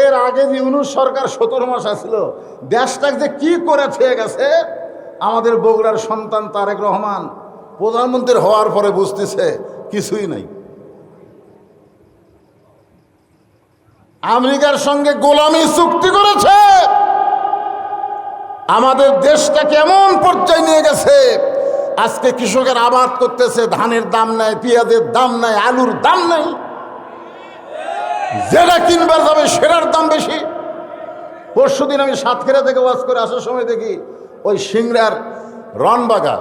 এর আগে যে ইউনূস সরকার 17 মাস আসছিল, দেশটাকে যে কি করে থেকে গেছে। আমাদের বগুড়ার সন্তান তারেক রহমান প্রধানমন্ত্রী হওয়ার পরে বুঝতেছে কিছুই নাই। আমেরিকার সঙ্গে গোলামি চুক্তি করেছে, আমাদের দেশটা কেমন পর্যায়ে নিয়ে গেছে। আজকে কৃষকের আবাদ করতেছে, ধানের দাম নাই, পেঁয়াজের দাম নাই, আলুর দাম নাই, যেটা কিনবার যাবে সেটার দাম বেশি। পরশুদিন আমি সাতক্ষীরা থেকে ওয়াজ করে আসার সময় দেখি ওই সিংড়ার রনবাগা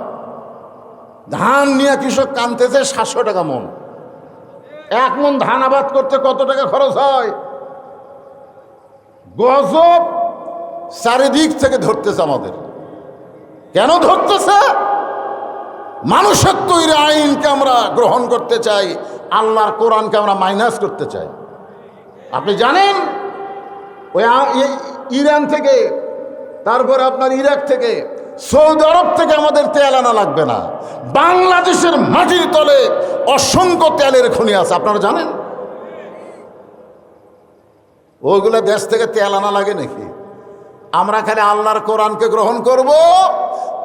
ধান নিয়ে কৃষক কানতেছে 700 টাকা মন। 1 মন ধান আবাদ করতে কত টাকা খরচ হয়? গজব চারিদিক থেকে ধরতেছে আমাদের। কেন ধরতেছে? মানুষের তৈরি আইনকে আমরা গ্রহণ করতে চাই, আল্লাহর কোরআনকে আমরা মাইনাস করতে চাই। আপনি জানেন ওই ইরান থেকে, তারপরে আপনার ইরাক থেকে, সৌদি আরব থেকে আমাদের তেল আনা লাগবে না। বাংলাদেশের মাটির তলে অসংখ্য তেলের খনি আছে, আপনারা জানেন? ওইগুলো দেশ থেকে তেল আনা লাগে নাকি? আমরা খালি আল্লাহর কোরআনকে গ্রহণ করব,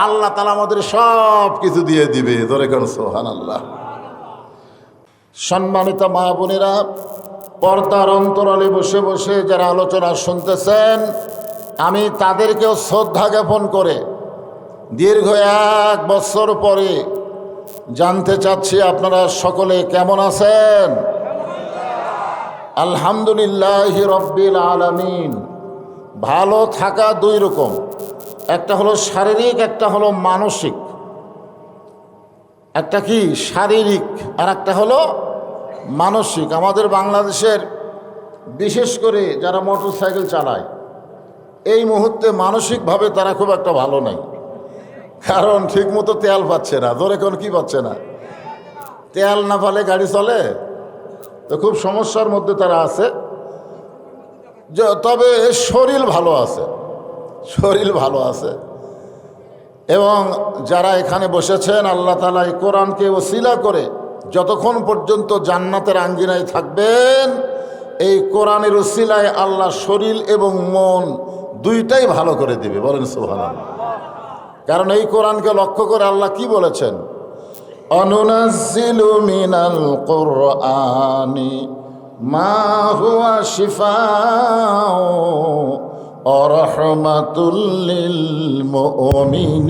আল্লাহ তাআলা আমাদের সব কিছু দিয়ে দিবে। ধরে কোন সুবহানাল্লাহ। সম্মানিত মা বোনেরা, পর্দার অন্তরালে বসে বসে যারা আলোচনা শুনতেছেন, আমি তাদেরকেও শ্রদ্ধা জ্ঞাপন করে দীর্ঘ 1 বছর পরে জানতে চাচ্ছি আপনারা সকলে কেমন আছেন? আলহামদুলিল্লাহ রব্বিল আলামিন। ভালো থাকা 2 রকম, একটা হলো শারীরিক, একটা হলো মানসিক। একটা কি শারীরিক আর একটা হলো মানসিক। আমাদের বাংলাদেশের বিশেষ করে যারা মোটর সাইকেল চালায় এই মুহূর্তে মানসিকভাবে তারা খুব একটা ভালো নাই, কারণ ঠিকমতো তেল পাচ্ছে না। ধরে কোন কি পাচ্ছে না? তেল না পালে গাড়ি চলে, তো খুব সমস্যার মধ্যে তারা আছে। তবে শরীর ভালো আছে, শরীর ভালো আছে। এবং যারা এখানে বসেছেন, আল্লাহ তাআলা এই কোরআনকে ওসিলা করে যতক্ষণ পর্যন্ত জান্নাতের আঙ্গিনায় থাকবেন, এই কোরআনের ওসিলায় আল্লাহ শরীর এবং মন দুইটাই ভালো করে দিবে। বলেন সুবহানাল্লাহ। কারণ এই কোরআনকে লক্ষ্য করে আল্লাহ কি বলেছেন? অনুনাজ্জিলু মিনাল কুরআনি মা হুয়া শিফাউ ওয়া রাহমাতুল লিল মুমিনিন।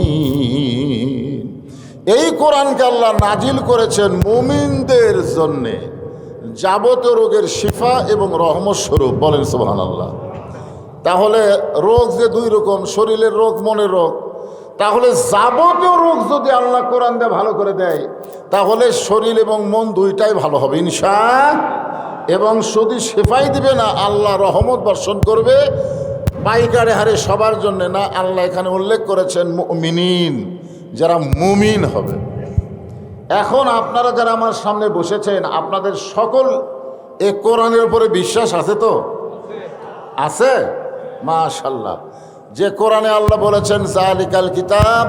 এই কোরআনকে আল্লাহ নাজিল করেছেন মুমিনদের জন্যে, যাবতীয় রোগের শিফা এবং রহমত স্বরূপ। বলেন সুবহানাল্লাহ। তাহলে রোগ যে 2 রকম, শরীরের রোগ, মনের রোগ, তাহলে যাবতীয় রোগ যদি আল্লাহ কোরআন দিয়ে ভালো করে দেয়, তাহলে শরীর এবং মন দুইটাই ভালো হবে ইনশাআল্লাহ। এবং শুধু শিফাই দিবে না, আল্লাহ রহমত বর্ষণ করবে পাইকারে হারে সবার জন্য না। আল্লাহ এখানে উল্লেখ করেছেন মুমিনিন, যারা মুমিন হবে। এখন আপনারা যারা আমার সামনে বসেছেন, আপনাদের সকল এই কোরআনের উপরে বিশ্বাস আছে তো? আছে? মাশাআল্লাহ। যে কোরআনে আল্লাহ বলেছেন যালিকাল কিতাব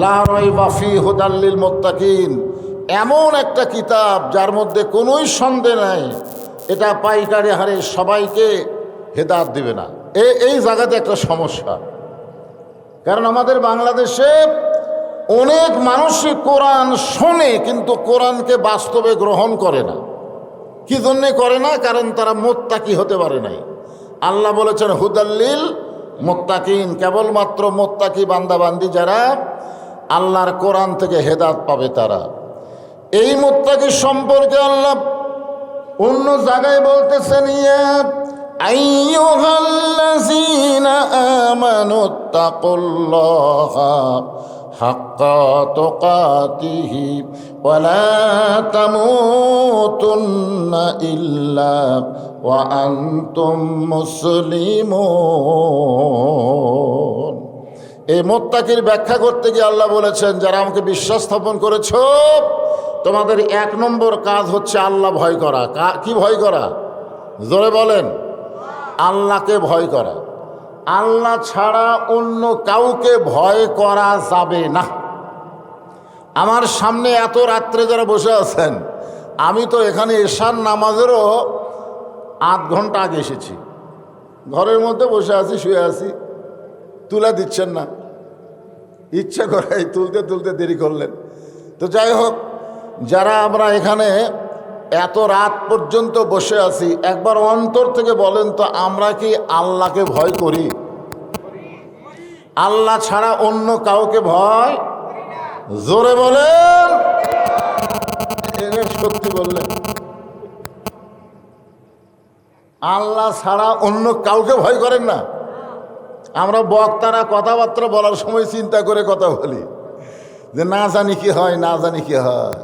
লা রাইবা ফীহি হুদাল লিল মুত্তাকিন, এমন একটা কিতাব যার মধ্যে কোনোই সন্দেহ নাই, এটা পাইকারি হারে সবাইকে হেদায়েত দিবে না। এই জায়গাতে একটা সমস্যা। কারণ আমাদের বাংলাদেশে অনেক মানুষই কোরআন শোনে কিন্তু কোরআনকে বাস্তবে গ্রহণ করে না। কি জন্যে করে না? কারণ তারা মুত্তাকি হতে পারে নাই। আল্লাহ বলেছেন হুদাল্লিল মুত্তাকিন, কেবলমাত্র মুত্তাকি বান্দাবান্দি যারা আল্লাহর কোরআন থেকে হেদায়েত পাবে তারা। এই মুত্তাকি সম্পর্কে আল্লাহ অন্য জায়গায় বলতেছেন ইয়া আইয়ুহাল্লাযীনা আমানুত্তাকুল্লাহা হাক্কা তুকাতিহি ওয়া লা তামুতুন্না ইল্লা ওয়া আনতুম মুসলিমুন। এই মুত্তাকির ব্যাখ্যা করতে গিয়ে আল্লাহ বলেছেন, যারা আমাকে বিশ্বাস স্থাপন করেছো, তোমাদের 1 নম্বর কাজ হচ্ছে আল্লাহ ভয় করা। কি ভয় করা? জোরে বলেন। আল্লাহকে ভয় করা। আল্লাহ ছাড়া অন্য কাউকে ভয় করা যাবে না। আমার সামনে এত রাত্রে যারা বসে আছেন, আমি তো এখানে এশার নামাজেরও 8 ঘন্টা আগে এসেছি। ঘরের মধ্যে বসে আছি, শুয়ে আছি, তুলা দিচ্ছেন না, ইচ্ছা করে তুলতে তুলতে দেরি করলেন। তো যাই হোক, যারা আমরা এখানে এত রাত পর্যন্ত বসে আছি, একবার অন্তর থেকে বলেন তো, আমরা কি আল্লাহকে ভয় করি? আল্লাহ ছাড়া অন্য কাউকে ভয়? জোরে বলেন, সত্যি বললেন। আল্লাহ ছাড়া অন্য কাউকে ভয় করেন না? আমরা বক্তারা কথাবার্তা বলার সময় চিন্তা করে কথা বলি যে না জানি কি হয়, না জানি কি হয়।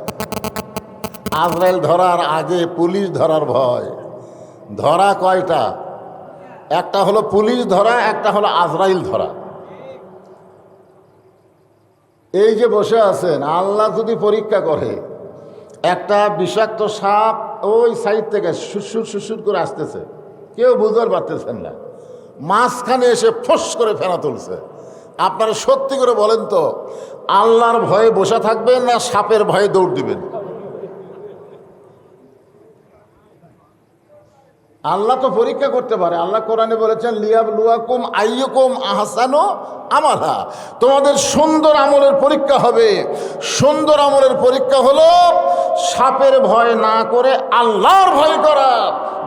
আজরাইল ধরার আগে পুলিশ ধরার ভয়। ধরা কয়টা? একটা হলো পুলিশ ধরা, একটা হলো আজরাইল ধরা। এই যে বসে আছেন, আল্লাহ যদি পরীক্ষা করে, একটা বিষাক্ত সাপ ওই সাইড থেকে সুসুর সুসুর করে আসতেছে, কেউ বুঝতে পারতেছেন না, মাঝখানে এসে ফস করে ফেনা তুলছে। আপনারা সত্যি করে বলেন তো, আল্লাহর ভয়ে বসে থাকবেন না সাপের ভয়ে দৌড় দিবেন? আল্লাহ তো পরীক্ষা করতে পারে। আল্লাহ কোরআনে বলেছেন, লিয়াবলুয়াকুম আইয়ুকুম আহসানু আমালা, তোমাদের সুন্দর আমলের পরীক্ষা হবে। সুন্দর আমলের পরীক্ষা হলো সাপের ভয় না করে আল্লাহর ভয় করা।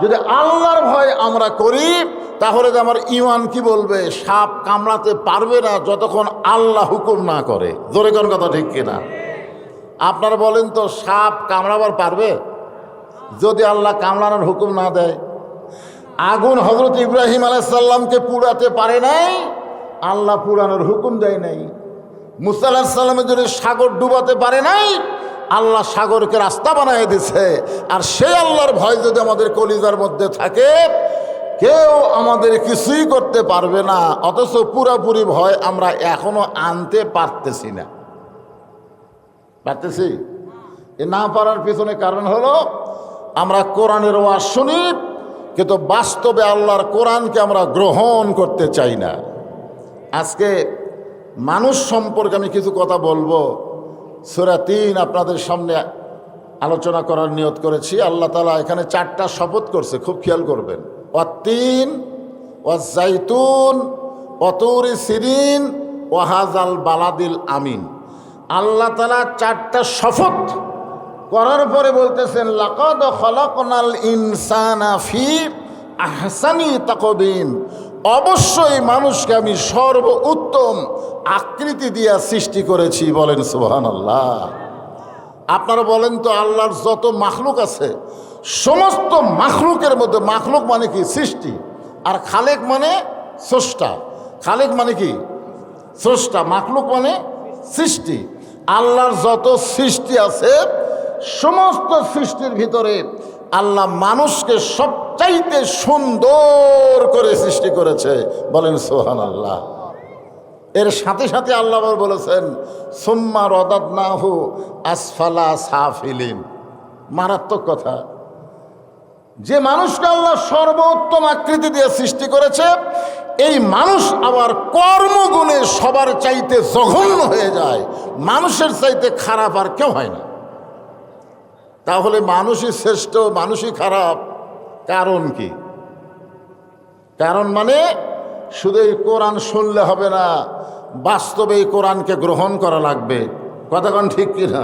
যদি আল্লাহর ভয় আমরা করি, তাহলে যে আমার ঈমান কি বলবে? সাপ কামড়াতে পারবে না যতক্ষণ আল্লাহ হুকুম না করে। জোরে কোন কথা ঠিক কিনা? আপনারা বলেন তো, সাপ কামড়াবার পারবে যদি আল্লাহ কামড়ানোর হুকুম না দেয়? আগুন হযরত ইব্রাহিম আলাইহিস সালামকে পুড়াতে পারে নাই, আল্লাহ পুড়ানোর হুকুম দেয় নাই। মুসা আলাইহিস সালামের জন্য সাগর ডুবাতে পারে নাই, আল্লাহ সাগরকে রাস্তা বানিয়ে দিছে। আর সেই আল্লাহর ভয় যদি আমাদের কলিজার মধ্যে থাকে, কেউ আমাদের কিছুই করতে পারবে না। অথচ পুরাপুরি ভয় আমরা এখনো আনতে পারতেছি না। পারতেছি? এ না পারার পিছনে কারণ হলো আমরা কোরআনের ওয়াজ শুনি, কিন্তু বাস্তবে আল্লাহর কোরআনকে আমরা গ্রহণ করতে চাই না। আজকে মানুষ সম্পর্কে আমি কিছু কথা বলবো। সূরা ৩ আপনাদের সামনে আলোচনা করার নিয়ত করেছি। আল্লাহ তাআলা এখানে 4টা শপথ করছে, খুব খেয়াল করবেন। ওয়াত-তিন, ওয়াজ-জাইতুন, ওয়াতুরি সিরিন, ওয়াহাজাল বালাদিল আমিন। আল্লাহ তাআলা 4টা শপথ করার পরে বলতেছেন, লাকাদ খলাকনাল ইনসানা ফি আহসানি তাকবীম, অবশ্যই মানুষকে আমি সর্বোত্তম আকৃতি দিয়া সৃষ্টি করেছি। বলেন সুবহানাল্লাহ। আপনারা বলেন তো, আল্লাহর যত মাখলুক আছে, সমস্ত মাখলুকের মধ্যে, মাখলুক মানে কি? সৃষ্টি। আর খালেক মানে স্রষ্টা। খালেক মানে কি? স্রষ্টা। মাখলুক মানে সৃষ্টি। আল্লাহর যত সৃষ্টি আছে, সমস্ত সৃষ্টির ভিতরে আল্লাহ মানুষকে সবচাইতে সুন্দর করে সৃষ্টি করেছে। বলেন সুবহানাল্লাহ। এর সাথে সাথে আল্লাহ বলেছেন, সুম্মা রাদাদনাহু আসফালা সাফিলিন। মারাত্মক কথা। যে মানুষকে আল্লাহ সর্বোত্তম আকৃতি দিয়ে সৃষ্টি করেছে, এই মানুষ আবার কর্মগুণে সবার চাইতে জঘন্য হয়ে যায়। মানুষের চাইতে খারাপ আর কেউ হয় না। তাহলে মানুষই শ্রেষ্ঠ, মানুষই খারাপ, কারণ কি? কারণ মানে শুধু এই কোরআন শুনলে হবে না, বাস্তবে এই কোরআনকে গ্রহণ করা লাগবে। কথাক্ষণ ঠিক কিনা?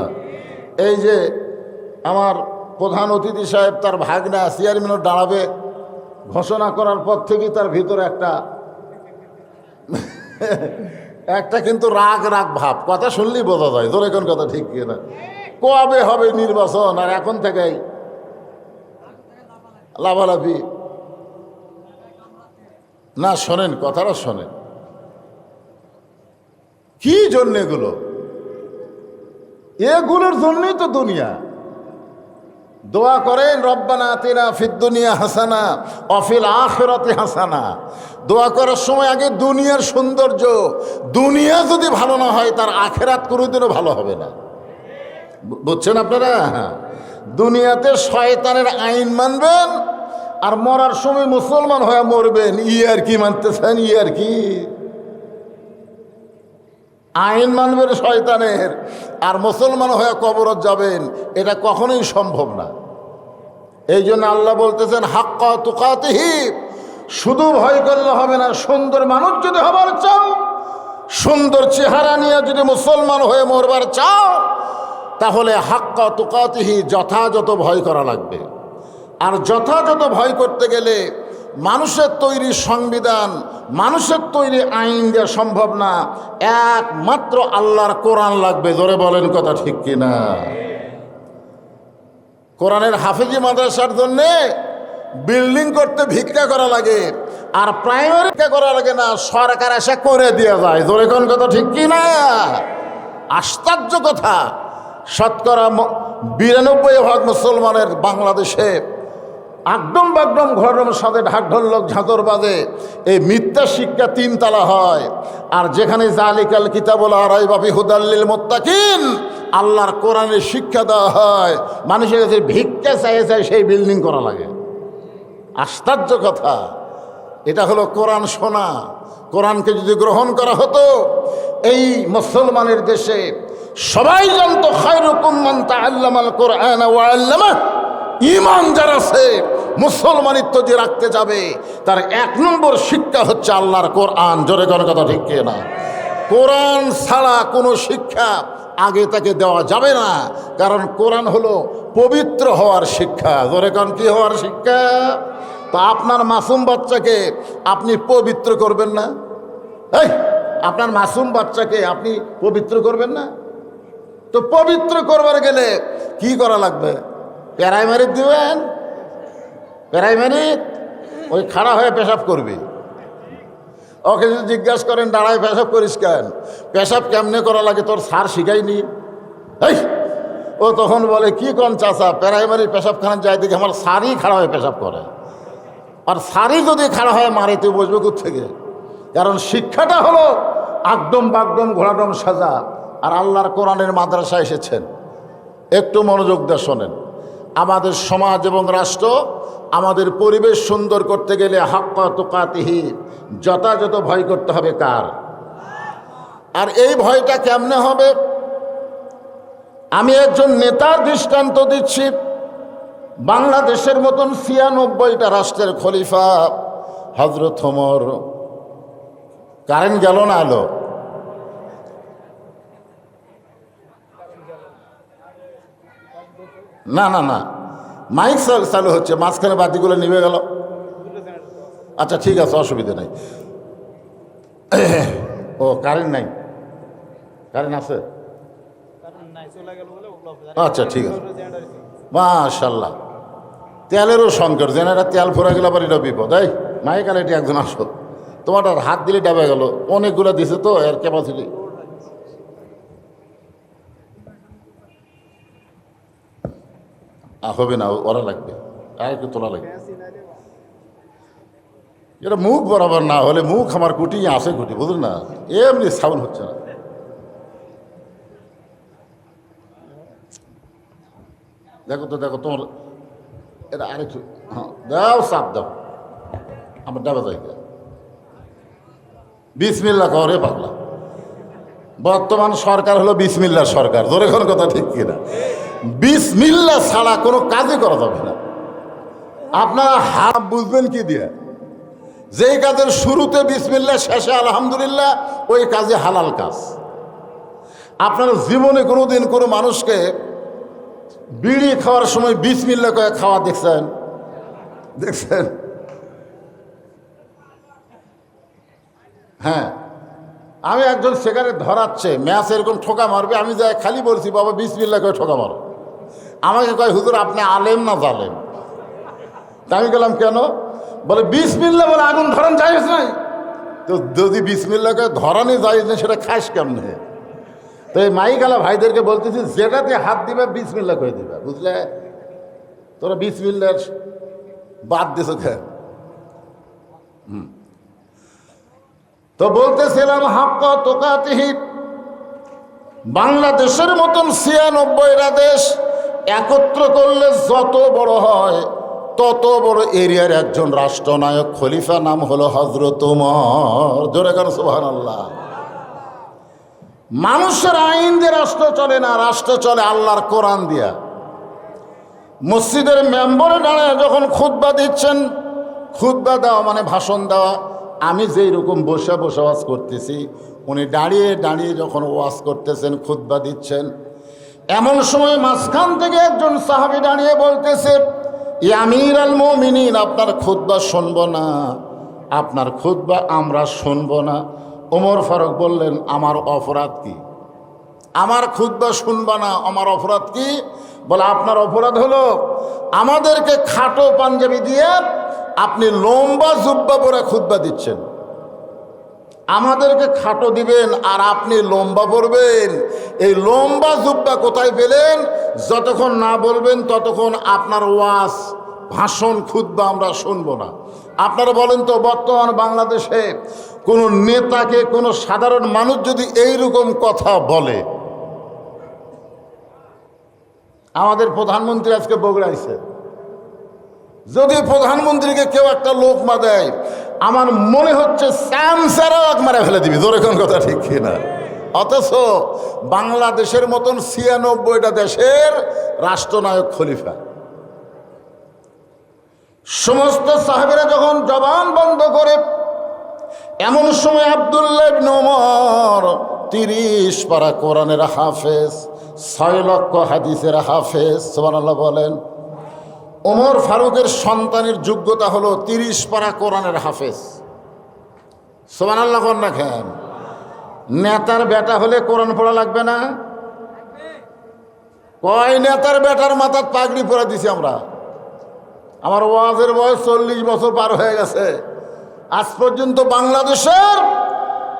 এই যে আমার প্রধান অতিথি সাহেব তার ভাগনা চেয়ারম্যানও দাঁড়াবে ঘোষণা করার পর থেকেই তার ভিতরে একটা কিন্তু রাগ রাগ ভাব। কথা শুনলেই বোঝা যায়। ধরে কোন কথা ঠিক কিনা? কবে হবে নির্বাচন, আর এখন থেকেই লাভালাভি না। শোনেন, কথাটা শোনেন, কি জন্য এগুলো? এগুলোর জন্যই তো দুনিয়া। দোয়া করেন, রব্বানা আতিনা ফিদ দুনিয়া হাসানা ওয়া ফিল আখিরাতি হাসানা। দোয়া করার সময় আগে দুনিয়ার সৌন্দর্য, দুনিয়া যদি ভালো না হয় তার আখিরাত কোনোদিনও ভালো হবে না। বুঝছেন আপনারা? দুনিয়াতে শয়তানের আইন মানবেন, আর মরার সময় মুসলমান হয়ে মরবেন। আর কি মানতেছেন? আর কি আইন মানবেন শয়তানের, আর মুসলমান হয়ে কবরত যাবেন? এটা কখনোই সম্ভব না। এই জন্য আল্লাহ বলতেছেন, হাক্কা তুকাতিহি শুধু ভয় করলে হবে না, সুন্দর মানুষ যদি হবার চাও, সুন্দর চেহারা নিয়ে যদি মুসলমান হয়ে মরবার চাও, তাহলে হাক্কা তুকাতিহি যথাযথ ভয় করা লাগবে। আর যথাযথ ভয় করতে গেলে মানুষের তৈরি সংবিধান, মানুষের তৈরি আইন দেওয়া সম্ভব না, একমাত্র আল্লাহর কোরআন লাগবে। জোরে বলেন কথা ঠিক কিনা? কোরআনের হাফেজি মাদ্রাসার জন্যে বিল্ডিং করতে ভিক্ষা করা লাগে, আর প্রাইমারি ভিক্ষা করা লাগে না, সরকার এসে করে দিয়ে যায়। জোরে কোন কথা ঠিক কিনা? আশ্চর্য কথা। শতকরা 92% মুসলমানের বাংলাদেশে আগডম বাগডম ঘরম সাথে ঢাক ঢোলক ঝাঁতর বাজে এই মিথ্যা শিক্ষা 3 তালা হয়। আর যেখানে জালিকাল কিতাবুল রাইবা ফিহি হুদাল লিল মুত্তাকিন, আল্লাহর কোরআনের শিক্ষা দেওয়া হয়, মানুষের কাছে ভিক্ষা চাইয়ে চাই সেই বিল্ডিং করা লাগে। আশ্চর্য কথা। এটা হলো কোরআন শোনা। কোরআনকে যদি গ্রহণ করা হতো, এই মুসলমানের দেশে সবাই জানতো খায়রুকুম মান তাআল্লামাল কোরআন ওয়া আল্লামাহ। ঈমান যার আছে, মুসলমানিত্ব যে রাখতে যাবে, তার 1 নম্বর শিক্ষা হচ্ছে আল্লাহর কোরআন। জোরে কোন কথা ঠিক না? কোরআন ছাড়া কোনো শিক্ষা আগে তাকে দেওয়া যাবে না, কারণ কোরআন হলো পবিত্র হওয়ার শিক্ষা। জোরে কোন কি হওয়ার শিক্ষা? তো আপনার মাসুম বাচ্চাকে আপনি পবিত্র করবেন না? এই আপনার মাসুম বাচ্চাকে আপনি পবিত্র করবেন না? তো পবিত্র করবার গেলে কি করা লাগবে? প্যারাইমারি দিবেন? প্যারাইমারি ওই খাড়া হয়ে পেশাব করবি। ওকে যদি জিজ্ঞাসা করেন দাঁড়ায় পেশাব করিস কেন, পেশাব কেমনে করা লাগে তোর স্যার শিখাইনি? এই ও তখন বলে কি কোন চাচা, প্যারাইমারি পেশাবখানা যায় দেখি আমার স্যারই খাড়া হয়ে পেশাব করে। আর স্যারই যদি খাড়া হয়ে মারে তুই বসবে কোত্থেকে? কারণ শিক্ষাটা হলো আগডম বাগডম ঘোড়াডম সাজা। আর আল্লাহর কোরআনের মাদ্রাসা এসেছেন, একটু মনোযোগ দিয়ে শোনেন। আমাদের সমাজ এবং রাষ্ট্র, আমাদের পরিবেশ সুন্দর করতে গেলে হাক্কা তুকাতিহি যথাযথ ভয় করতে হবে কার? আর এই ভয়টা কেমনে হবে? আমি একজন নেতার দৃষ্টান্ত দিচ্ছি। বাংলাদেশের মতন 96টা রাষ্ট্রের খলিফা হযরত ওমর, কারেন্ট গেল না আলো? না না না, মাইক চালু হচ্ছে, মাঝখানে বাতিগুলো নিভে গেল। আচ্ছা ঠিক আছে, অসুবিধা নাই। ও কারেন্ট নাই? কারেন্ট আছে? আচ্ছা ঠিক আছে, মাশাল্লাহ। তেলেরও সংকট, জেনারেটার তেল ফুরা গেলে আবার এটা বিপদ। এই মাইক আলে এটি একজন আসো, তোমার হাত দিলে ডাবে গেল, অনেকগুলো দিছে তো এর ক্যাপাসিটি। হবে না, ওরা লাগবে, আর একটু তোলা লাগবে। এটা মুখ বরাবর না হলে, মুখ আমার কুটি আসে কুটি, বুঝলেন না? এমনি সাউন্ড হচ্ছে না। দেখো তো, দেখো তোমার এটা আরেকটু, হ্যাঁ দাও, চাপ দাও, আমার ডাবে যাই। বিসমিল্লাহ করে পাগলা। বর্তমান সরকার হলো বিসমিল্লাহ সরকার। জোরে কোন কথা ঠিক কিনা? বিসমিল্লাহ ছাড়া কোনো কাজই করা যাবে না। আপনারা হাত বুঝবেন কি দিয়ে? যেই কাজের শুরুতে বিসমিল্লাহ, শেষে আলহামদুলিল্লাহ, ওই কাজে হালাল কাজ। আপনারা জীবনে কোনোদিন কোনো মানুষকে বিড়ি খাওয়ার সময় বিসমিল্লাহ করে খাওয়া দেখছেন? দেখছেন? হ্যাঁ, আমি একজন সিগারেট ধরাচ্ছে, ম্যাচ এরকম ঠোকা মারবে, আমি যাই খালি বলছি বাবা বিসমিল্লাহ করে ঠোকা মারো। আমাকে কয় হুজুর আপনি আলেম না জালেম? তা আমি গেলাম কেন? বলে বিসমিল্লাহ বলে আগুন ধরান যাইজ নাই। তো যদি বিসমিল্লাহ করে ধরানি যাইজ না, সেটা খাস কেমনে? তো এই মাইকালা ভাইদেরকে বলতেছি, যেটাতে হাত দিবে বিসমিল্লাহ করে দিবে, বুঝলে? তোরা বিসমিল্লাহ বাদ দিছ কেন? তো বলতেছিলাম হাক্কা তুকাতিহি, বাংলাদেশের মতন 96টা দেশ একত্র করলে যত বড় হয়, তত বড় এরিয়ার একজন রাষ্ট্রনায়ক খলিফা, নাম হলো হযরত ওমর। জোরে কেন সুবহানাল্লাহ। মানুষের আইন দিয়ে রাষ্ট্র চলে না, রাষ্ট্র চলে আল্লাহর কোরআন দিয়া। মসজিদের মেম্বরে দাঁড়ায় যখন খুতবা দিচ্ছেন, খুতবা দেওয়া মানে ভাষণ দেওয়া। আমি যেই রকম বসে বসে ওয়াজ করতেছি, উনি দাঁড়িয়ে দাঁড়িয়ে যখন ওয়াজ করতেছেন, খুতবা দিচ্ছেন, এমন সময় মাঝখান থেকে একজন সাহাবী দাঁড়িয়ে বলতেছে, ইয়া আমির আল মুমিনিন, আপনার খুতবা শুনবো না, আপনার খুতবা আমরা শুনবো না। ওমর ফারুক বললেন, আমার অপরাধ কি? আমার খুতবা শুনবা না, আমার অপরাধ কি? বলে, আপনার অপরাধ হলো আমাদেরকে খাটো পাঞ্জাবি দিয়ে আপনি লম্বা জুব্বা পরে খুতবা দিচ্ছেন। আমাদেরকে খাটো দিবেন আর আপনি লম্বা পরবেন। এই লম্বা জুব্বা কোথায় পেলেন? যতক্ষণ না বলবেন ততক্ষণ আপনার ওয়াজ, ভাষণ, খুতবা আমরা শুনবো না। আপনারা বলেন তো, বর্তমান বাংলাদেশে কোনো নেতাকে কোনো সাধারণ মানুষ যদি এইরকম কথা বলে, আমাদের প্রধানমন্ত্রী আজকে বগুড়াইছে, যদি প্রধানমন্ত্রীকে কেউ একটা লোকমা দেয়, আমার মনে হচ্ছে স্যামসারাও এক মারা ফেলে দিবি। জোরে কোন কথা, ঠিক কিনা? অথচ বাংলাদেশের মতন ৯৬টা দেশের রাষ্ট্রনায়ক খলিফা। সমস্ত সাহাবীরা যখন জবান বন্ধ করে, এমন সময় আব্দুল্লাহ ইবনে ওমর ৩০ পারা কোরআনের হাফেজ, ৬ লক্ষ হাদিসের হাফেজ, সুবহানাল্লাহ বলেন। ওমর ফারুকের সন্তানের যোগ্যতা হলো ৩০ পারা কোরআনের হাফেজ। সুবহানাল্লাহ রাখেন। নেতার বেটা হলে কোরআন পড়া লাগবে না? কয় নেতার বেটার মাথার পাগড়ি পরে দিছি আমরা? আমার ওয়াজের বয়স ৪০ বছর পার হয়ে গেছে, আজ পর্যন্ত বাংলাদেশের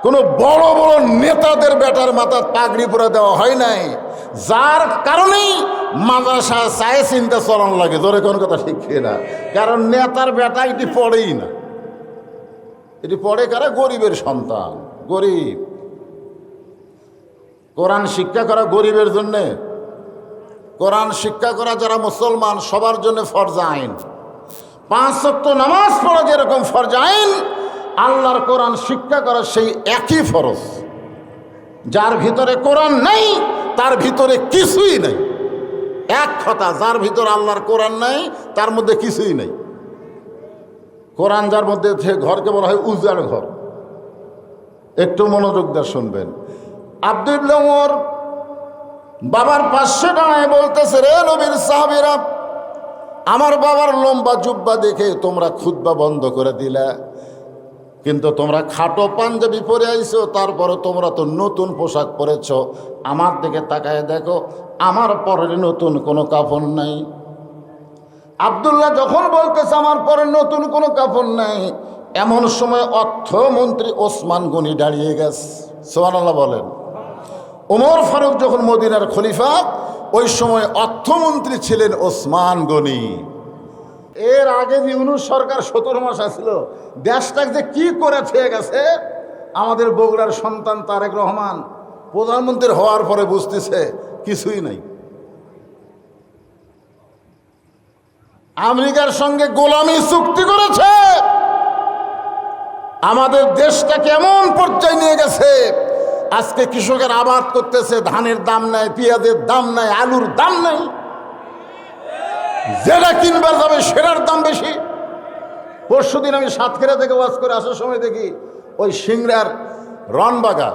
কোনো বড় বড় নেতাদের বেটার মাথার পাগড়ি পরে দেওয়া হয় নাই, যার কারণেই মাদ্রাসা চায় চিন্তা চলন লাগে। ধরে কোন কথা, ঠিক না? কারণ নেতার বেটা এটি পড়েই না। এটি পড়ে কারা? গরিবের সন্তান, গরিব। কোরআন শিক্ষা করা গরিবের জন্যে, কোরআন শিক্ষা করা যারা মুসলমান সবার জন্য ফরজ আইন। ৫ ওয়াক্ত নামাজ পড়া যেরকম ফরজ আইন, আল্লাহর কোরআন শিক্ষা করা সেই একই ফরজ। যার ভিতরে কোরআন নেই তার ভিতরে কিছুই নেই। এক কথা, যার ভিতরে আল্লাহর কোরআন নাই তার মধ্যে কিছুই নেই। কোরআন যার মধ্যে, ঘরকে বলা হয় উজাড় ঘর। একটু মনোযোগ দিয়ে শুনবেন। আব্দুল্লাহ ওমর বাবার পাশে দাঁড়ায় বলতেছে, রে নবীর সাহাবীরা, আমার বাবার লম্বা জুব্বা দেখে তোমরা খুতবা বন্ধ করে দিলা, কিন্তু তোমরা খাটো পাঞ্জাবি পরে আইছো, তারপরে তোমরা তো নতুন পোশাক পরেছ। আমার দিকে তাকায় দেখো, আমার পরে নতুন কোনো কাফন নাই। আব্দুল্লাহ যখন বলতেছে আমার পরে নতুন কোনো কাফন নাই, এমন সময় অর্থমন্ত্রী ওসমান গনি দাঁড়িয়ে গেছে। সুবহানাল্লাহ বলেন। ওমর ফারুক যখন মদিনার খলিফা, ওই সময় অর্থমন্ত্রী ছিলেন ওসমান গনি। এর আগে যে ইউনূস সরকার ১৭ মাস আসছিল, দেশটাকে যে কি করে খেয়ে গেছে, আমাদের বগুড়ার সন্তান তারেক রহমান প্রধানমন্ত্রী হওয়ার পরে বুঝতেছে কিছুই নাই। আমেরিকার সঙ্গে গোলামি চুক্তি করেছে, আমাদের দেশটা কেমন পর্যায়ে নিয়ে গেছে। আজকে কৃষকের আবাদ করতেছে, ধানের দাম নাই, পেঁয়াজের দাম নাই, আলুর দাম নাই, যেটা কিনবার যাবে সেটার দাম বেশি। পরশুদিন আমি সাতক্ষীরা থেকে ওয়াজ করে আসার সময় দেখি ওই সিংড়ার রনবাগা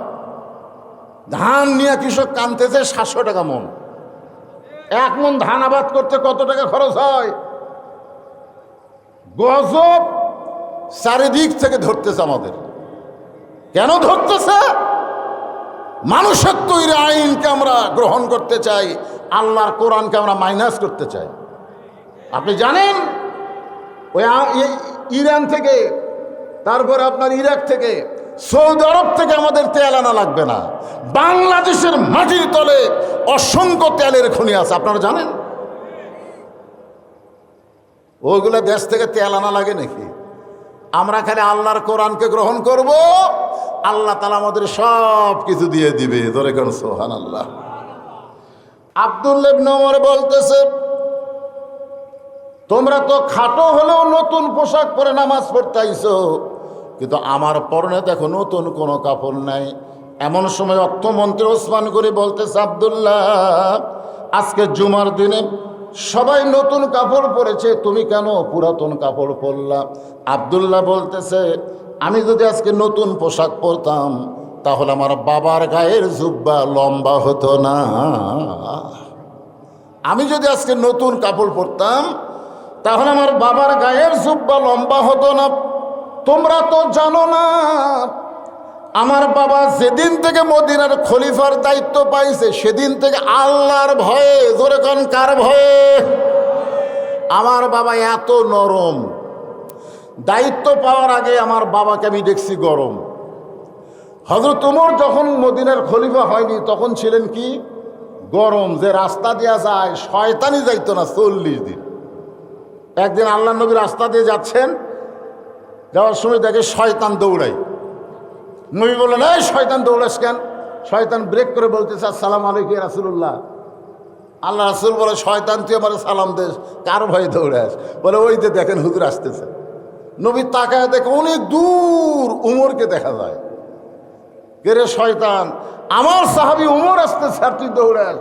ধান নিয়ে কৃষক কানতেছে ৭০০ টাকা মন। ১ মন ধান আবাদ করতে কত টাকা খরচ হয়? গজব চারিদিক থেকে ধরতেছে আমাদের। কেন ধরতেছে? মানুষের তৈরি আইনকে আমরা গ্রহণ করতে চাই, আল্লাহর কোরআনকে আমরা মাইনাস করতে চাই। আপনি জানেন, ওই ইরান থেকে, তারপরে আপনার ইরাক থেকে, সৌদি আরব থেকে আমাদের তেল আনা লাগবে না। বাংলাদেশের মাটির তলে অসংখ্য তেলের খনি আছে, আপনারা জানেন? ওইগুলো দেশ থেকে তেল আনা লাগে নাকি? আমরা খালি আল্লাহর কোরআনকে গ্রহণ করব, আল্লাহ তাআলা আমাদের সব কিছু দিয়ে দিবে। ধরে কোন সুবহানাল্লাহ। আব্দুল্লাহ ইবনে ওমর বলতেছে, তোমরা তো খাটো হলেও নতুন পোশাক পরে নামাজ পড়তে আইছো, কিন্তু আমার পরনে দেখো নতুন কোনো কাপড় নাই। এমন সময় অর্থমন্ত্রী ওসমান গনি বলতেছে, আব্দুল্লাহ, আজকে জুমার দিনে সবাই নতুন কাপড় পরেছে, তুমি কেন পুরাতন কাপড় পরলা? আব্দুল্লাহ বলতেছে, আমি যদি আজকে নতুন পোশাক পরতাম তাহলে আমার বাবার গায়ের জুব্বা লম্বা হতো না। আমি যদি আজকে নতুন কাপড় পরতাম তাহলে আমার বাবার গায়ের জুব্বা লম্বা হতো না। তোমরা তো জানো না, আমার বাবা যেদিন থেকে মদিনার খলিফার দায়িত্ব পাইছে সেদিন থেকে আল্লাহর ভয়ে, জোরে কোন কার ভয়ে? আমার বাবা এত নরম। দায়িত্ব পাওয়ার আগে আমার বাবাকে আমি দেখছি গরম। হযরত ওমর যখন মদিনার খলিফা হয়নি তখন ছিলেন কি গরম, যে রাস্তা দেওয়া যায় শয়তানি যাইতো না 40 দিন। একদিন আল্লাহ নবী রাস্তা দিয়ে যাচ্ছেন, যাওয়ার সময় দেখে শয়তান দৌড়ায়। নবী বললেন, এই শয়তান দৌড়াস কেন? শয়তান ব্রেক করে বলতেছে, আসসালামু আলাইকুম ইয়া রাসূলুল্লাহ। আল্লাহ রাসূল বলে, শয়তান তুই আমার সালাম দেস, কার ভয়ে দৌড়াস? বলে, ওই যে দেখেন হুজুর আসতেছে। নবী তাকায় দেখে অনেক দূর উমরকে দেখা যায়। কে রে শয়তান? আমার সাহাবী উমর আসতেছে আর তুই দৌড়াস?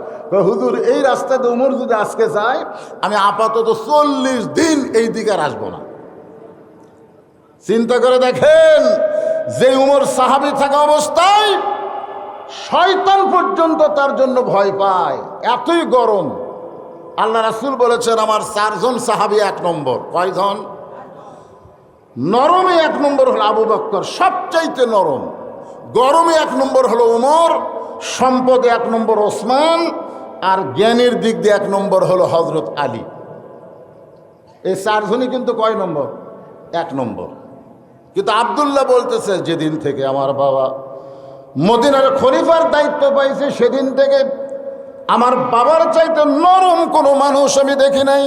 হুজুর এই রাস্তাতে উমর যদি আজকে যায় আমি আপাতত 40 দিন এই দিকে আর আসবো না। চিন্তা করে দেখেন, যে উমর সাহাবী থাকা অবস্থায় শয়তান পর্যন্ত তার জন্য ভয় পায়, এতই গরম। আল্লাহ রাসূল বলেছেন, আমার 4 জন সাহাবী 1 নম্বর। কয়জন? নরমে 1 নম্বর হলো আবু বকর, সবচাইতে নরম। গরমে 1 নম্বর হলো উমর, সম্পদে 1 নম্বর ওসমান, আর জ্ঞানের দিক দিয়ে 1 নম্বর হলো হযরত আলী। এই 4 জনই কিন্তু কয় নম্বর? 1 নম্বর। কিন্তু আব্দুল্লাহ বলতেছে, যেদিন থেকে আমার বাবা মদিনার খলিফার দায়িত্ব পাইছে সেদিন থেকে আমার বাবার চাইতে নরম কোনো মানুষ আমি দেখি নাই।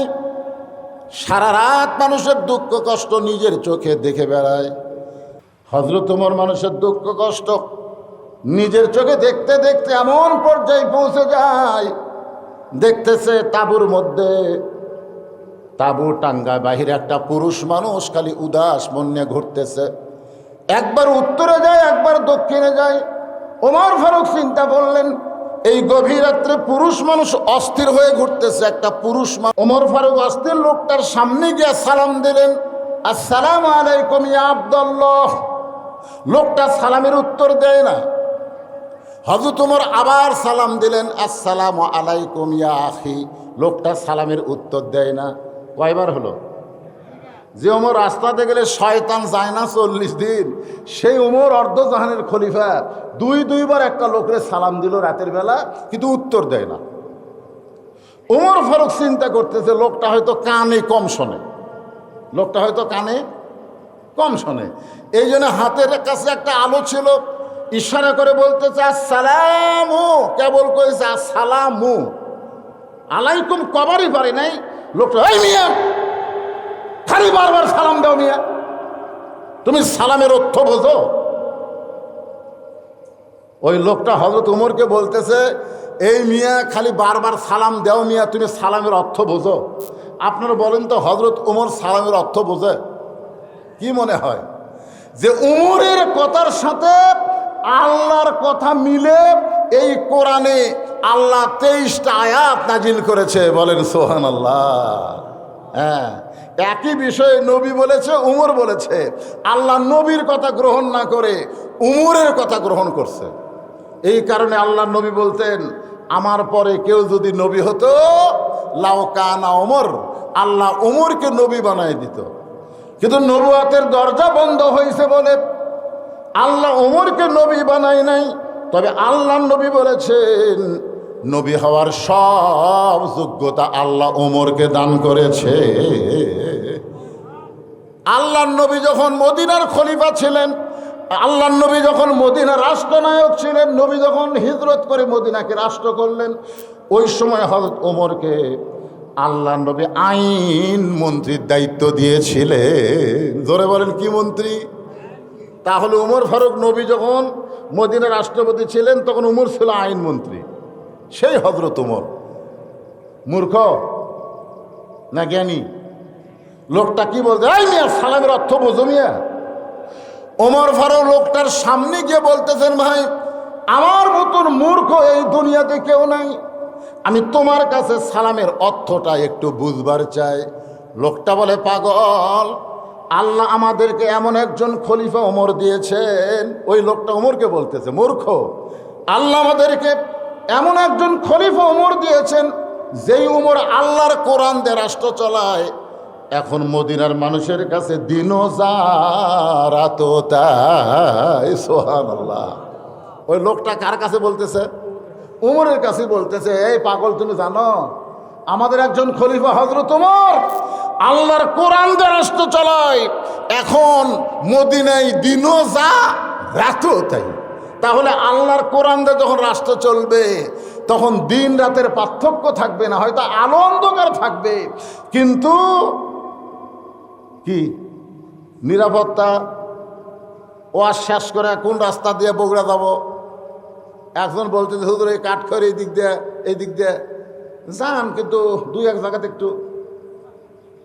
সারা রাত মানুষের দুঃখ কষ্ট নিজের চোখে দেখে বেড়ায়। হযরত ওমর মানুষের দুঃখ কষ্ট নিজের চোখে দেখতে দেখতে এমন পর্যায়ে পৌঁছে যায়, দেখতেছে তাঁবুর মধ্যে, তাঁবু টাঙ্গায় বাহিরে একটা পুরুষ মানুষ খালি উদাস মন নিয়ে ঘুরতেছে। একবার উত্তরে যায়, একবার দক্ষিণে যায়। ওমর ফারুক চিন্তা করলেন, এই গভীর রাত্রে পুরুষ মানুষ অস্থির হয়ে ঘুরতেছে, একটা পুরুষ মানুষ। ওমর ফারুক অস্থির লোকটার সামনে গিয়ে সালাম দিলেন, আসসালামু আলাইকুম ইয়া আব্দুল্লাহ। লোকটা সালামের উত্তর দেয় না। হযরত ওমর আবার সালাম দিলেন, আসসালামু আলাইকুম ইয়া আখি। লোকটা সালামের উত্তর দেয় না। কয়বার হলো? যে ওমর রাস্তাতে গেলে শয়তান যায় না 40 দিন, সেই ওমর অর্ধজাহানের খলিফা 2বার একটা লোকের সালাম দিল রাতের বেলা, কিন্তু উত্তর দেয় না। ওমর ফারুক চিন্তা করতেছে, লোকটা হয়তো কানে কম শোনে, লোকটা হয়তো কানে কম শোনে। এই জন্য হাতের কাছে একটা আলো ছিল, ইশারা করে বলতেছে আসসালামু, কেবল কইছে আসসালামু আলাইকুম, কবারই পারে নাই। লোকটা, এই মিয়া খালি বারবার সালাম দাও মিয়া, তুমি সালামের অর্থ বোঝো? ওই লোকটা হযরত ওমরকে বলতেছে, এই মিয়া খালি বারবার সালাম দাও মিয়া, তুমি সালামের অর্থ বোঝো? আপনারা বলেন তো, হযরত ওমর সালামের অর্থ বোঝে? কি মনে হয় যে ওমরের কথার সাথে আল্লাহর কথা মিলে এই কোরআনে আল্লাহ 23টা আয়াত নাজিল করেছে? বলেন সুবহানাল্লাহ। হ্যাঁ, একই বিষয়ে নবী বলেছে, উমর বলেছে। আল্লাহ নবীর কথা গ্রহণ না করে উমরের কথা গ্রহণ করছে। এই কারণে আল্লাহ নবী বলতেন, আমার পরে কেউ যদি নবী হতো লাউ কানা ওমর, আল্লাহ উমরকে নবী বানায় দিত। কিন্তু নবুয়াতের দরজা বন্ধ হয়েছে বলে আল্লাহ ওমরকে নবী বানায় নাই। তবে আল্লাহ নবী বলেছেন, নবী হওয়ার সব যোগ্যতা আল্লাহ ওমরকে দান করেছে। আল্লাহ নবী যখন মদিনার খলিফা ছিলেন, আল্লাহ নবী যখন মদিনার রাষ্ট্রনায়ক ছিলেন, নবী যখন হিজরত করে মদিনাকে রাষ্ট্র করলেন, ওই সময় হযরত ওমরকে আল্লাহ নবী আইন মন্ত্রীর দায়িত্ব দিয়েছিলেন। জোরে বলেন, কি মন্ত্রী? তাহলে উমর ফারুক নবী যখন মদিনার রাষ্ট্রপতি ছিলেন তখন উমর ছিল আইন মন্ত্রী। সেই হযরত ওমর মূর্খ না জ্ঞানী? লোকটা কি বলছে, এই মিয়া সালামের অর্থ বোঝো মিয়া? ওমর ফারুক লোকটার সামনে গিয়ে বলতেছেন, ভাই আমার মতন মূর্খ এই দুনিয়াতে কেউ নাই। আমি তোমার কাছে সালামের অর্থটা একটু বুঝবার চাই। লোকটা বলে, পাগল, আল্লাহ আমাদেরকে এমন একজন খলিফা ওমর দিয়েছেন। ওই লোকটা ওমরকে বলতেছে, মূর্খ, আল্লাহ আমাদেরকে এমন একজন খলিফা ওমর দিয়েছেন, যেই ওমর আল্লাহর কোরআন দিয়ে রাষ্ট্র চলায়। এখন মদিনার মানুষের কাছে দিনও যা রাতও তাই। সুবহানাল্লাহ। ওই লোকটা কার কাছে বলতেছে? ওমরের কাছে বলতেছে, এই পাগল, তুমি জানো আমাদের একজন খলিফা হযরত ওমর আল্লাহর কোরআন দিয়ে রাষ্ট্র চালায়। এখন মদিনায় দিনও যা রাতও তাই। তাহলে আল্লাহর কোরআন দিয়ে যখন রাষ্ট্র চলবে, তখন দিন রাতের পার্থক্য থাকবে না, হয়তো আলো অন্ধকার থাকবে, কিন্তু কি নিরাপত্তা। ওয়াজ শেষ করে কোন রাস্তা দিয়ে বগুড়া যাব? একজন বলতে, হুজুর এই কাঠখড় এই দিক দিয়ে যান, কিন্তু দুই এক জায়গাতে একটু।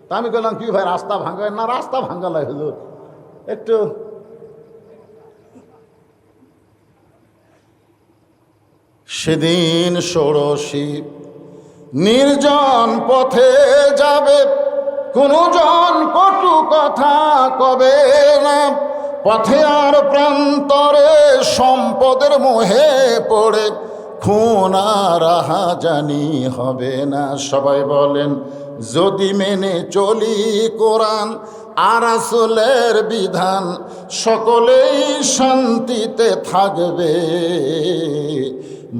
তা আমি বললাম, কি ভাই রাস্তা ভাঙা? না, রাস্তা ভাঙা নয় হুজুর, একটু। সেদিন ষোড়শী নির্জন পথে যাবে, কোনো জন কটু কথা কবে না। পথে আর প্রান্তরে সম্পদের মোহে পড়ে খুন আর রাহাজানি হবে না। সবাই বলেন, যদি মেনে চলি কোরআন আর রাসূলের বিধান, সকলেই শান্তিতে থাকবে।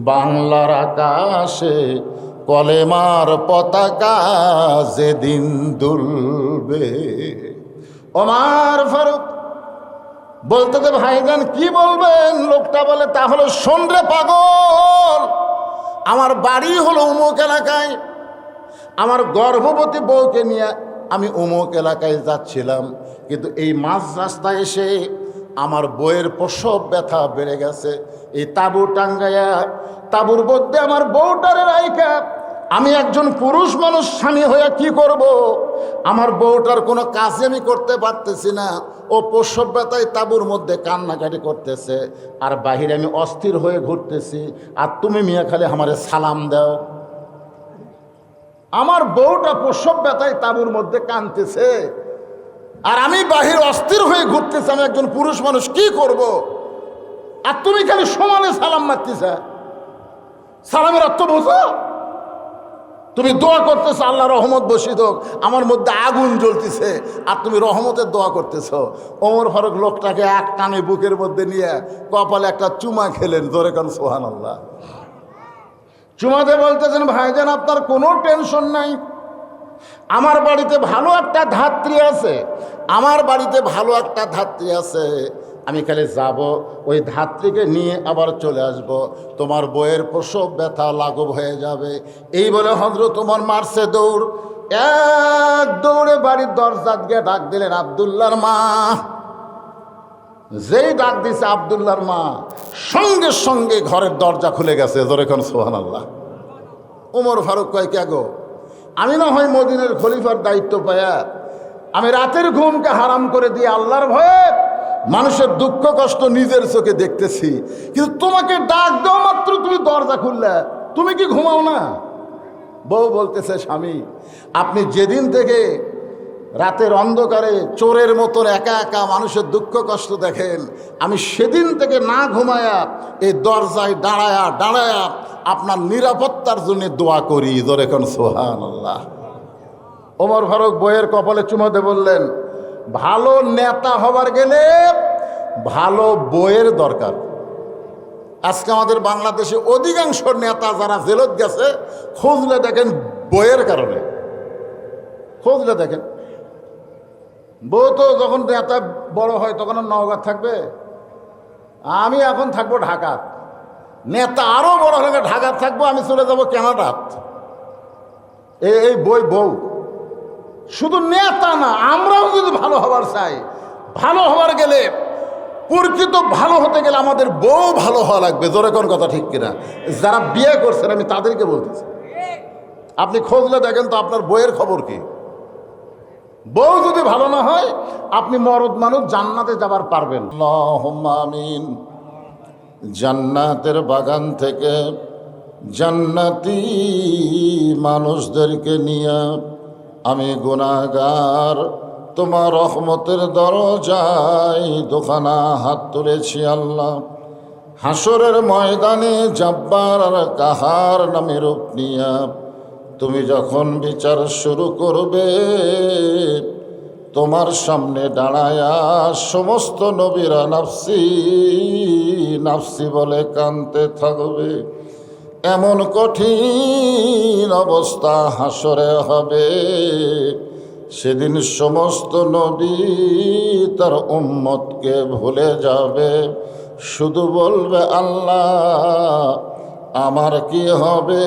বাংলার আকাশে কলেমার পতাকা যেদিন দুলবে। ওমর ফারুক বলতে, ভাইজান কি বলবেন? লোকটা বলে, তাহলে শোন রে পাগল, আমার বাড়ি হলো অমুক এলাকায়, আমার গর্ভবতী বউকে নিয়ে আমি অমুক এলাকায় যাচ্ছিলাম, কিন্তু এই মাঝ রাস্তায় এসে আমার বউয়ের প্রসব ব্যথা বেড়ে গেছে। এই তাঁবু টাঙ্গাইয়া তাঁবুর মধ্যে আমার বউটারে রাইখা আমি একজন পুরুষ মানুষ স্বামী হয়ে কি করব? আমার বউটার কোনো কাজে আমি করতে পারতেছি না। ও প্রসব ব্যথায় তাঁবুর মধ্যে কান্নাকাটি করতেছে, আর বাহিরে আমি অস্থির হয়ে ঘুরতেছি, আর তুমি মিয়া খালি আমারে সালাম দাও। আমার বউটা প্রসব ব্যথায় তাঁবুর মধ্যে কাঁদতেছে, আর আমি বাহির অস্থির হয়ে ঘুরতেছি, আমি একজন পুরুষ মানুষ কি করব? আর তুমি খালি সমানে সালাম মারতেছে। সালামের অর্থ বোঝো? তুমি দোয়া করতেছো আল্লাহ রহমত বসিত হোক, আমার মধ্যে আগুন জ্বলতেছে, আর তুমি রহমতের দোয়া করতেছ। ওমর ফারুক লোকটাকে এক টানে বুকের মধ্যে নিয়ে কপালে একটা চুমা খেলেন। জোরে কান সুবহানাল্লাহ। চুমাতে বলতেছেন, ভাইজান আপনার কোনো টেনশন নাই, আমার বাড়িতে ভালো একটা ধাত্রী আছে, আমার বাড়িতে ভালো একটা ধাত্রী আছে, আমি খালি যাব, ওই ধাত্রীকে নিয়ে আবার চলে আসব, তোমার বইয়ের প্রসব ব্যথা লাঘব হয়ে যাবে। এই বলে হযরত ওমর মারছে দৌড়, এক দৌড়ে বাড়ির দরজা গিয়ে ডাক দিলেন আব্দুল্লাহর মা। যেই ডাক দিছে আব্দুল্লাহর মা, সঙ্গে সঙ্গে ঘরের দরজা খুলে গেছে। জোরে কোন সুবহানাল্লাহ। ওমর ফারুক কয়, কে গো? আমি না হয় মদিনার খলিফার দায়িত্ব পায়া আমি রাতের ঘুমকে হারাম করে দিয়ে আল্লাহর ভয়ে মানুষের দুঃখ কষ্ট নিজের চোখে দেখতেছি, কিন্তু তোমাকে ডাক দেওয়া মাত্র তুমি দরজা খুললে, তুমি কি ঘুমাও না? বউ বলতেছে, স্বামী আপনি যেদিন থেকে রাতের অন্ধকারে চোরের মতন একা একা মানুষের দুঃখ কষ্ট দেখেন, আমি সেদিন থেকে না ঘুমায়া এই দরজায় দাঁড়ায়া দাঁড়ায়া আপনার নিরাপত্তার জন্য দোয়া করি। জোরে কোন সুবহানাল্লাহ। ওমর ফারুক বইয়ের কপালে চুমাতে বললেন, ভালো নেতা হবার গেলে ভালো বইয়ের দরকার। আজকে আমাদের বাংলাদেশে অধিকাংশ নেতা যারা জেলত গেছে, খুঁজলে দেখেন বইয়ের কারণে। খুঁজলে দেখেন, বউ তো যখন নেতা বড় হয় তখন নওগাঁ থাকবে, আমি এখন থাকবো ঢাকা। নেতা আরো বড় হলে ঢাকা থাকবো, আমি চলে যাব কানাডা। এই বই বউ শুধু নেতা না, আমরাও যদি ভালো হবার চাই, ভালো হবার গেলে প্রকৃত ভালো হতে গেলে আমাদের বউ ভালো হওয়া লাগবে। জোরে কোন কথা ঠিক কিনা? যারা বিয়ে করছেন আমি তাদেরকে বলতেছি, আপনি খোঁজলে দেখেন তো আপনার বইয়ের খবর কি। বউ যদি ভালো না হয়, আপনি মরদ মানুষ জান্নাতে যাবার পারবেন। আল্লাহুম্মা আমিন। জান্নাতের বাগান থেকে জান্নাতি মানুষদেরকে নিয়ে আমি গুনাহগার তোমার রহমতের দরজায় দুখানা হাত তুলেছি আল্লাহ। হাসরের ময়দানে জব্বার আর কাহার নামে রূপ নিয়া তুমি যখন বিচার শুরু করবে, তোমার সামনে দাঁড়ায়া সমস্ত নবীরা নাফসি নাফসি বলে কাঁদতে থাকবে। এমন কঠিন অবস্থা হাসরে হবে, সেদিন সমস্ত নবী তার উম্মতকে ভুলে যাবে, শুধু বলবে আল্লাহ আমার কি হবে,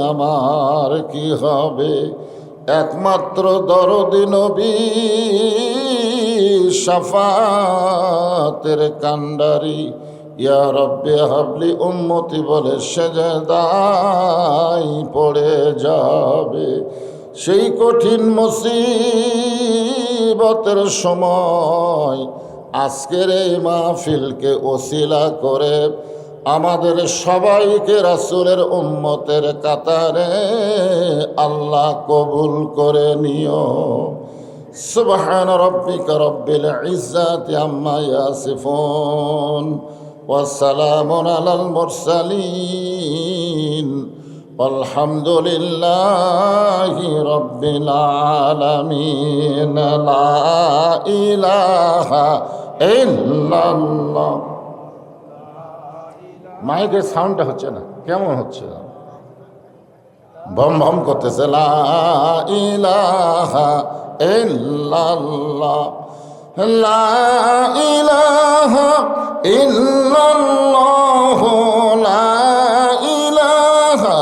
আমার কি হবে। একমাত্র দরদি নবী শাফাতের কান্ডারি ইয়া রব্বে হাবলি উম্মতি বলে সেজদায় পড়ে যাবে। সেই কঠিন মুসিবতের সময় আজকের এই মাহফিলকে ওসিলা করে আমাদের সবাইকে রাসূলের উম্মতের কাতারে আল্লাহ কবুল করে নিও। সুবহান রাব্বিকা রব্বিল ইজ্জাতি আম্মা ইয়াসিফুন ওয়া সালামুন আলাল মুরসালিন আলহামদুলিল্লাহি রাব্বিল আলামিন। লা ইলাহা ইল্লাল্লাহ। মাইকের সাউন্ডটা হচ্ছে না, কেমন হচ্ছে? ভম ভম করতেছে। লা ইলাহা ইল্লাল্লাহ, লা ইলাহা ইল্লাল্লাহ, লা ইলাহা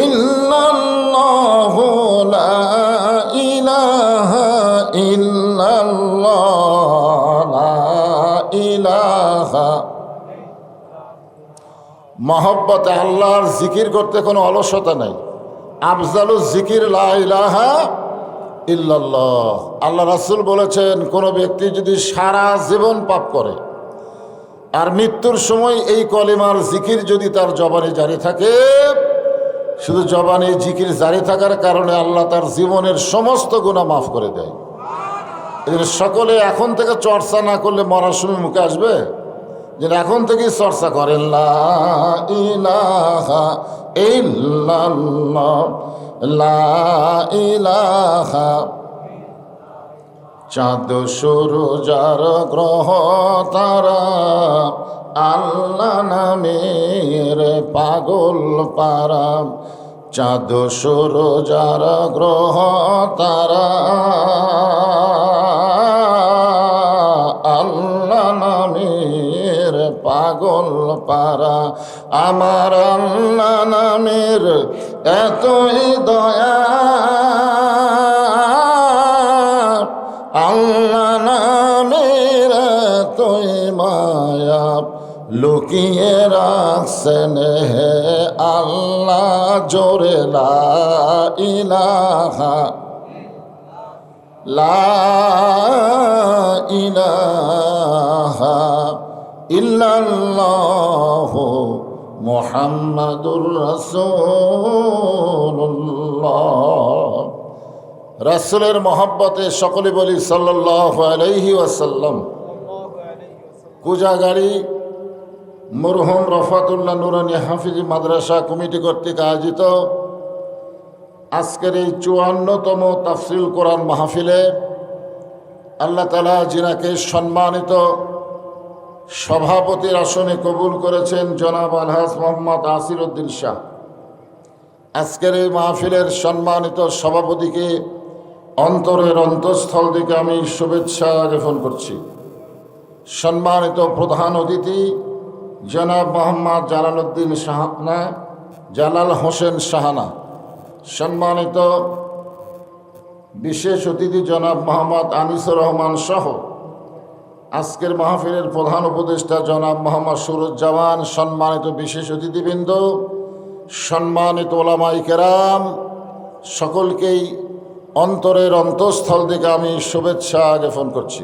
ইল্লাল্লাহ, লা ইলাহা ইল্লাল্লাহ, লা ইলাহা। মহব্বতে আল্লাহর জিকির করতে কোনো অলসতা নাই। আফজালুজ জিকির লা ইলাহা ইল্লাল্লাহ। আল্লাহ রাসূল বলেছেন, কোনো ব্যক্তি যদি সারা জীবন পাপ করে আর মৃত্যুর সময় এই কলিমার জিকির যদি তার জবানে জারি থাকে, শুধু জবানে জিকির জারি থাকার কারণে আল্লাহ তার জীবনের সমস্ত গুনাহ মাফ করে দেয়। এজন্য সকলে এখন থেকে চর্চা না করলে মরার সময় মুখে আসবে, যে এখন থেকেই চর্চা করেন লা ইলাহা ইল্লাল্লাহ, লা ইলাহা। চাঁদ সূরজার গ্রহ তারা আল্লাহ নামের পাগল পারা। চাঁদ সূরজার গ্রহ তারা আল্লাহ নামের পাগল পারা। আমার আল্লাহ নামের এতই দয়া, আল্লাহ নামের এতই মায়া, লুকিয়ে রাখছেন হে আল্লাহ জোরে লা ইলাহা, লা ইলাহা ইল্লাল্লাহ মুহাম্মাদুর রাসূলুল্লাহ। রাসূলের মহব্বতে সকলে বলি সাল্লাল্লাহু আলাইহি ওয়াসাল্লাম। কুজাগাড়ি মরহুম রফাতুল্লাহ নুরানী হাফিজি মাদ্রাসা কমিটি কর্তৃক আয়োজিত আজকের এই ৫৪তম তাফসীরুল কোরআন মাহফিলে আল্লাহ তাআলা যিনাকে সম্মানিত সভাপতির আসনে কবুল করেছেন জনাব আলহাজ মোহাম্মদ আসির উদ্দিন শাহ। আজকের এই মাহফিলের সম্মানিত সভাপতিকে অন্তরের অন্তঃস্থল থেকে আমি শুভেচ্ছা জ্ঞাপন করছি। সম্মানিত প্রধান অতিথি জনাব মোহাম্মদ জালালউদ্দিন শাহানা, জালাল হোসেন শাহানা। সম্মানিত বিশেষ অতিথি জনাব মোহাম্মদ আনিসুর রহমান সহ আজকের মাহফিলের প্রধান উপদেষ্টা জনাব মোহাম্মদ সুরুজ্জামান, সম্মানিত বিশেষ অতিথিবৃন্দ, সম্মানিত ওলামায়ে কেরাম, সকলকেই অন্তরের অন্তঃস্থল থেকে আমি শুভেচ্ছা জ্ঞাপন করছি।